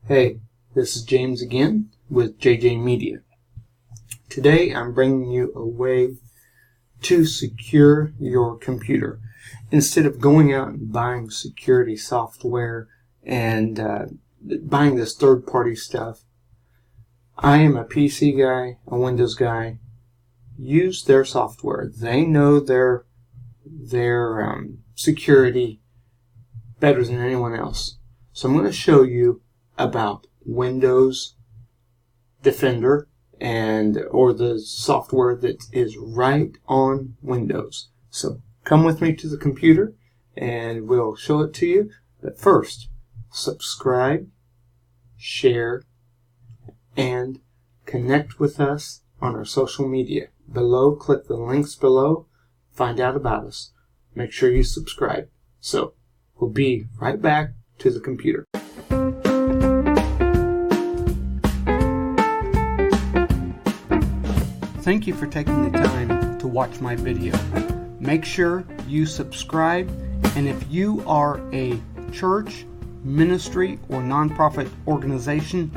Hey, this is James again with JJ Media. Today I'm bringing you a way to secure your computer. Instead of going out and buying security software and buying this third-party stuff, I am a PC guy, a Windows guy. Use their software. They know their security better than anyone else. So I'm going to show you about Windows Defender or the software that is right on Windows. So come with me to the computer and we'll show it to you. But first, subscribe, share, and connect with us on our social media. Below, click the links below, find out about us. Make sure you subscribe. So we'll be right back to the computer. Thank you for taking the time to watch my video. Make sure you subscribe, and if you are a church, ministry, or nonprofit organization,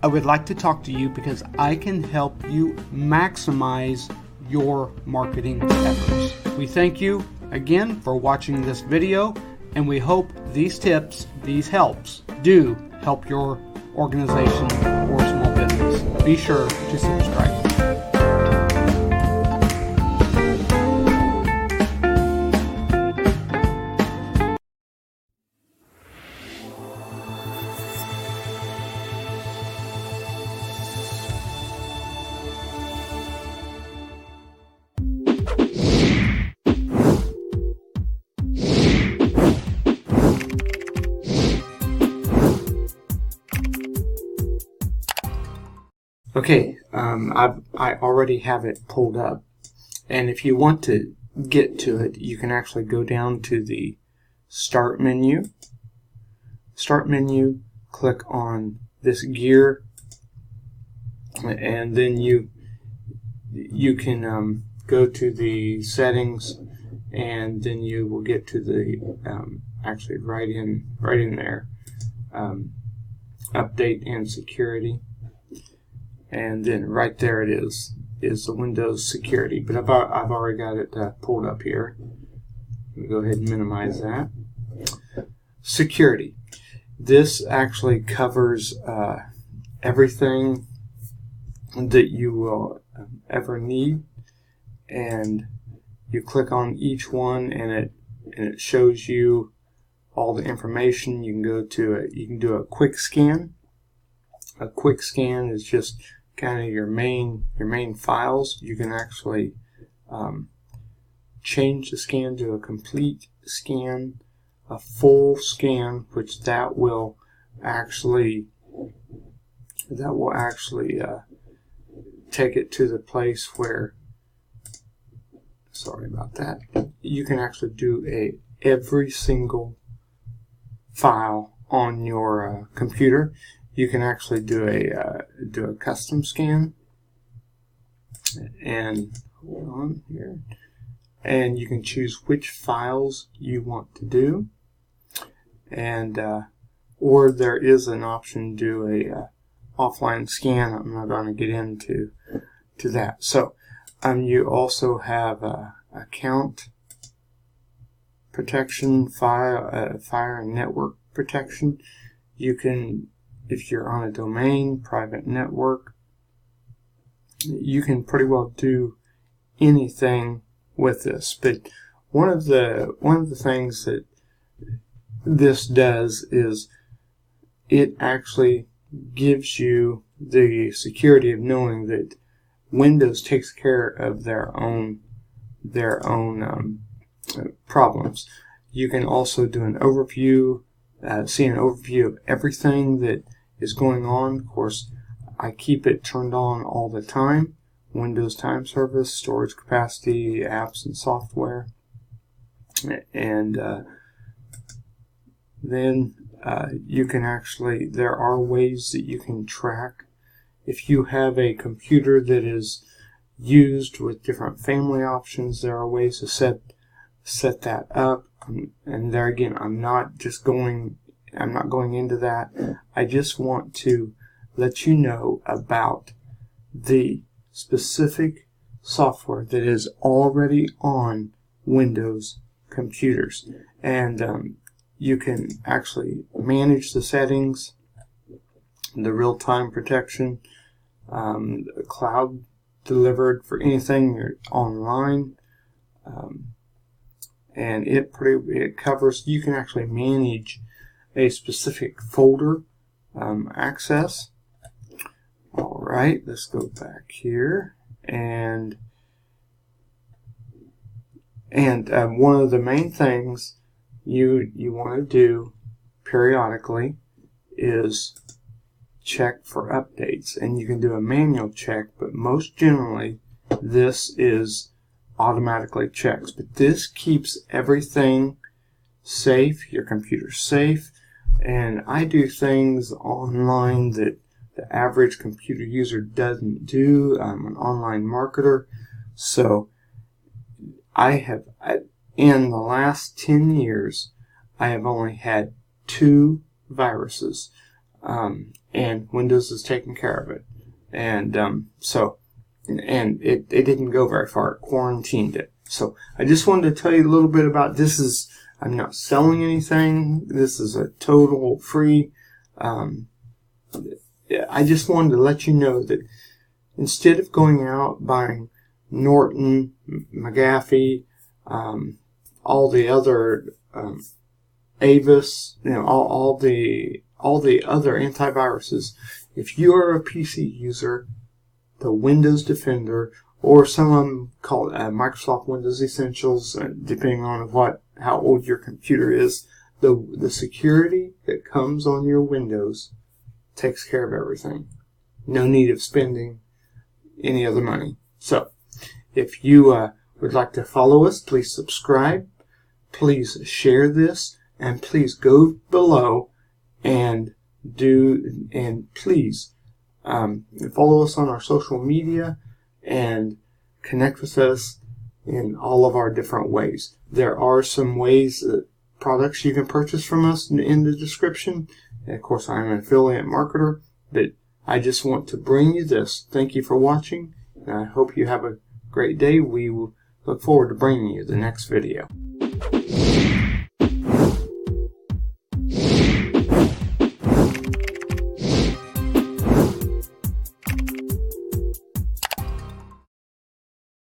I would like to talk to you because I can help you maximize your marketing efforts. We thank you again for watching this video, and we hope these tips, these helps, do help your organization or small business. Be sure to subscribe. Okay, I already have it pulled up, and if you want to get to it, you can actually go down to the Start menu. Start menu, click on this gear, and then you can go to the settings, and then you will get to the actually right in there, update and security. And then right there it is the Windows security. But I've already got it pulled up here. Let me go ahead and minimize that. Security. This actually covers everything that you will ever need. And you click on each one, and it shows you all the information. You can go to it. You can do a quick scan. A quick scan is just kind of your main files. You can actually change the scan to a complete scan, a full scan, which that will actually take it to the place where, sorry about that, you can actually do every single file on your computer. You can actually do a custom scan, and hold on here, and you can choose which files you want to do, and or there is an option to do a offline scan. I'm not going to get into that. So you also have account protection, fire and network protection. You can, if you're on a domain, private network, you can pretty well do anything with this. But one of the things that this does is it actually gives you the security of knowing that Windows takes care of their own problems. You can also do an overview, see an overview of everything that is going on. Of course, I keep it turned on all the time. Windows time service, storage capacity, apps and software. And then you can actually, there are ways that you can track. If you have a computer that is used with different family options, there are ways to set that up. And there again, I'm not just going I'm not going into that. I just want to let you know about the specific software that is already on Windows computers. And you can actually manage the settings, the real-time protection, cloud delivered for anything you're online, and it covers. You can actually manage a specific folder access. All right, let's go back here, and one of the main things you want to do periodically is check for updates, and you can do a manual check, but most generally this is automatically checks. But this keeps everything safe, your computer safe, and I do things online that the average computer user doesn't do. I'm an online marketer, so in the last 10 years I have only had 2 viruses, and Windows has taken care of it, and it didn't go very far. It quarantined it. So I just wanted to tell you a little bit about this. I'm not selling anything. This is a total free. I just wanted to let you know that instead of going out buying Norton, McAfee, all the other Avis, all the other antiviruses, if you are a PC user, the Windows Defender, or some of them call it Microsoft Windows Essentials, depending on how old your computer is, the security that comes on your Windows takes care of everything. No need of spending any other money. So, if you would like to follow us, please subscribe, please share this, and please go below and please follow us on our social media and connect with us in all of our different ways. There are some ways products you can purchase from us in the description. And of course, I'm an affiliate marketer, but I just want to bring you this. Thank you for watching, and I hope you have a great day. We will look forward to bringing you the next video.